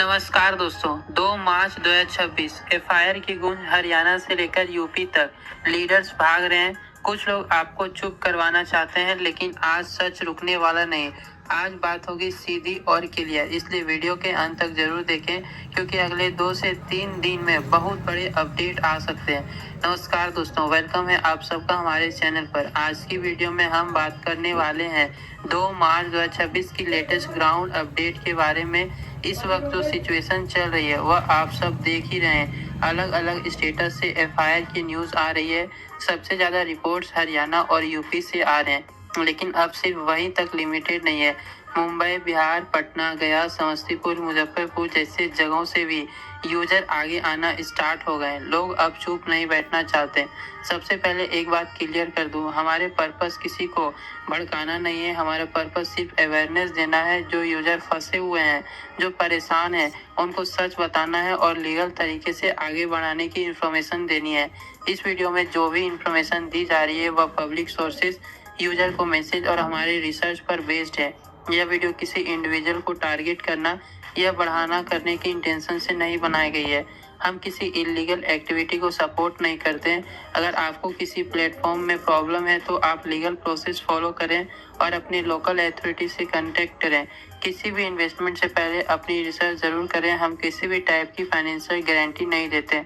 नमस्कार दोस्तों, 2 मार्च 2026 एफआईआर की गूंज हरियाणा से लेकर यूपी तक लीडर्स भाग रहे हैं। कुछ लोग आपको चुप करवाना चाहते हैं, लेकिन आज सच रुकने वाला नहीं। आज बात होगी सीधी और क्लियर, इसलिए वीडियो के अंत तक जरूर देखें, क्योंकि अगले 2 से 3 दिन में बहुत बड़े अपडेट आ सकते हैं। नमस्कार दोस्तों, वेलकम है आप सबका हमारे चैनल पर। आज की वीडियो में हम बात करने वाले हैं 2 मार्च 2026 की लेटेस्ट ग्राउंड अपडेट के बारे में। इस वक्त जो सिचुएशन चल रही है वह आप सब देख ही रहे हैं। अलग अलग स्टेटस से एफआईआर की न्यूज आ रही है। सबसे ज्यादा रिपोर्ट्स हरियाणा और यूपी से आ रहे हैं, लेकिन अब सिर्फ वहीं तक लिमिटेड नहीं है। मुंबई, बिहार, पटना, गया, समस्तीपुर, मुजफ्फरपुर जैसे जगहों से भी यूजर आगे आना स्टार्ट हो गए। लोग अब चुप नहीं बैठना चाहते। सबसे पहले एक बात क्लियर कर दूं, हमारे पर्पस किसी को भड़काना नहीं है। हमारा पर्पस सिर्फ अवेयरनेस देना है। जो यूजर फंसे हुए हैं, जो परेशान हैं, उनको सच बताना है और लीगल तरीके से आगे बढ़ाने की इंफॉर्मेशन देनी है। इस वीडियो में जो भी इंफॉर्मेशन दी जा रही है वह पब्लिक सोर्सेज, यूजर को मैसेज और हमारे रिसर्च पर बेस्ड है। यह वीडियो किसी इंडिविजुअल को टारगेट करना या बढ़ाना करने की इंटेंशन से नहीं बनाई गई है। हम किसी इलीगल एक्टिविटी को सपोर्ट नहीं करते। अगर आपको किसी प्लेटफॉर्म में प्रॉब्लम है तो आप लीगल प्रोसेस फॉलो करें और अपनी लोकल अथॉरिटी से कांटेक्ट करें। किसी भी इन्वेस्टमेंट से पहले अपनी रिसर्च जरूर करें। हम किसी भी टाइप की फाइनेंशियल गारंटी नहीं देते।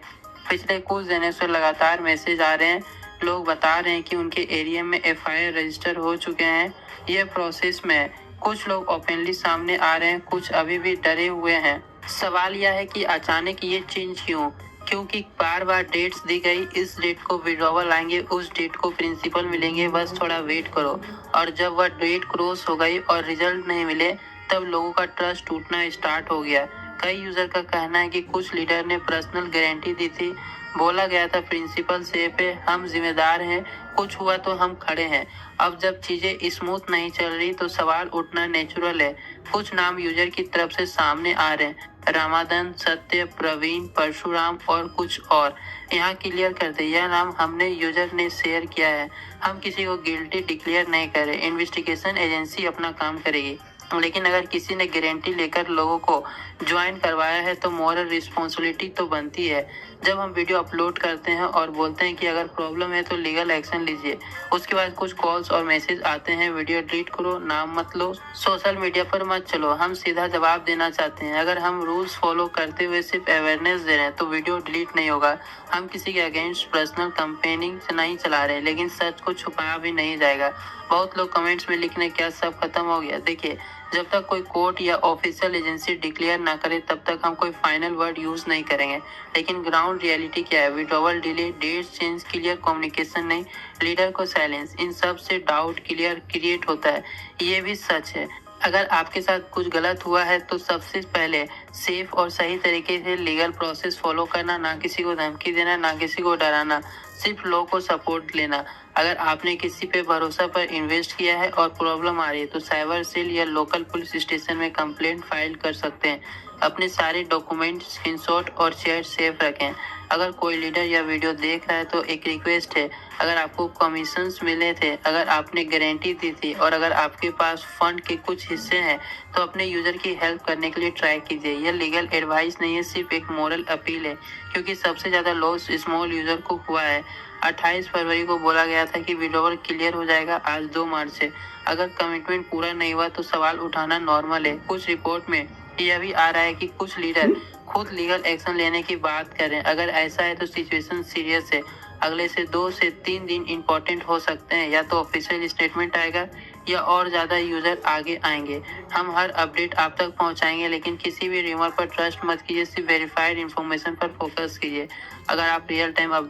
पिछले कुछ दिनों से लगातार मैसेज आ रहे हैं। लोग बता रहे हैं कि उनके एरिया में एफआईआर रजिस्टर हो चुके हैं। यह प्रोसेस में कुछ लोग ओपनली सामने आ रहे हैं, कुछ अभी भी डरे हुए हैं। सवाल यह है कि अचानक ये चेंज क्यों? क्योंकि बार बार डेट्स दी गई, इस डेट को विड्रॉवल आएंगे, उस डेट को प्रिंसिपल मिलेंगे, बस थोड़ा वेट करो। और जब वह डेट क्रॉस हो गई और रिजल्ट नहीं मिले, तब लोगों का ट्रस्ट टूटना स्टार्ट हो गया। कई यूजर का कहना है कि कुछ लीडर ने पर्सनल गारंटी दी थी। बोला गया था प्रिंसिपल से पे हम जिम्मेदार हैं, कुछ हुआ तो हम खड़े हैं। अब जब चीजें स्मूथ नहीं चल रही तो सवाल उठना नेचुरल है। कुछ नाम यूजर की तरफ से सामने आ रहे हैं, रामादन, सत्य, प्रवीण, परशुराम और कुछ और। यहाँ क्लियर करते, यह नाम हमने यूजर ने शेयर किया है। हम किसी को गिल्टी डिक्लेयर नहीं कर रहे। इन्वेस्टिगेशन एजेंसी अपना काम करेगी, लेकिन अगर किसी ने गारंटी लेकर लोगों को ज्वाइन करवाया है तो मॉरल रिस्पॉन्सिबिलिटी तो बनती है। जब हम वीडियो अपलोड करते हैं और बोलते हैं कि अगर प्रॉब्लम है तो लीगल एक्शन लीजिए, उसके बाद कुछ कॉल्स और मैसेज आते हैं, वीडियो डिलीट करो, नाम मत लो, सोशल मीडिया पर मत चलो। हम सीधा जवाब देना चाहते हैं। अगर हम रूल्स फॉलो करते हुए सिर्फ अवेयरनेस दे रहे हैं तो वीडियो डिलीट नहीं होगा। हम किसी के अगेंस्ट पर्सनल कंपेनिंग नहीं चला रहे, लेकिन सच को छुपाया भी नहीं जाएगा। बहुत लोग कमेंट्स में लिखने क्या सब खत्म हो गया। देखिए, जब तक कोई कोर्ट या ऑफिशियल एजेंसी डिक्लेयर ना करे तब तक हम कोई फाइनल वर्ड यूज नहीं करेंगे। लेकिन ग्राउंड रियलिटी क्या है? Withdrawal delay, date change, clear communication नहीं, लीडर को साइलेंस, इन सब से डाउट क्लियर क्रिएट होता है। ये भी सच है। अगर आपके साथ कुछ गलत हुआ है तो सबसे पहले सेफ और सही तरीके से लीगल प्रोसेस फॉलो करना, ना किसी को धमकी देना, ना किसी को डराना, सिर्फ लोगों को सपोर्ट लेना। अगर आपने किसी पे भरोसा पर इन्वेस्ट किया है और प्रॉब्लम आ रही है तो साइबर सेल या लोकल पुलिस स्टेशन में कंप्लेंट फाइल कर सकते हैं। अपने सारे डॉक्यूमेंट, स्क्रीनशॉट और चैट सेफ रखें। अगर कोई लीडर या वीडियो देख रहा है तो एक रिक्वेस्ट है, अगर आपको कमीशंस मिले थे, अगर आपने गारंटी दी थी और अगर आपके पास फंड के कुछ हिस्से हैं तो अपने यूजर की हेल्प करने के लिए ट्राई कीजिए। यह लीगल एडवाइस नहीं है, सिर्फ एक मोरल अपील है, क्योंकि सबसे ज्यादा लॉस स्मॉल यूजर को हुआ है। 28 फरवरी को बोला गया था कि विड्रॉवल क्लियर हो जाएगा, आज 2 मार्च से। अगर कमिटमेंट पूरा नहीं हुआ तो सवाल उठाना नॉर्मल है। कुछ रिपोर्ट में यह भी आ रहा है कि कुछ लीडर खुद लीगल एक्शन लेने की बात कर रहे हैं। अगर ऐसा है तो सिचुएशन सीरियस है। अगले से 2 से 3 दिन इंपॉर्टेंट हो सकते हैं। या तो ऑफिशियल स्टेटमेंट आएगा या और ज्यादा यूजर आगे आएंगे। हम हर अपडेट आप तक पहुंचाएंगे, लेकिन किसी भी रिमर पर ट्रस्ट मत कीजिए, सिर्फ वेरीफाइड इंफॉर्मेशन पर फोकस कीजिए। अगर आप रियल टाइम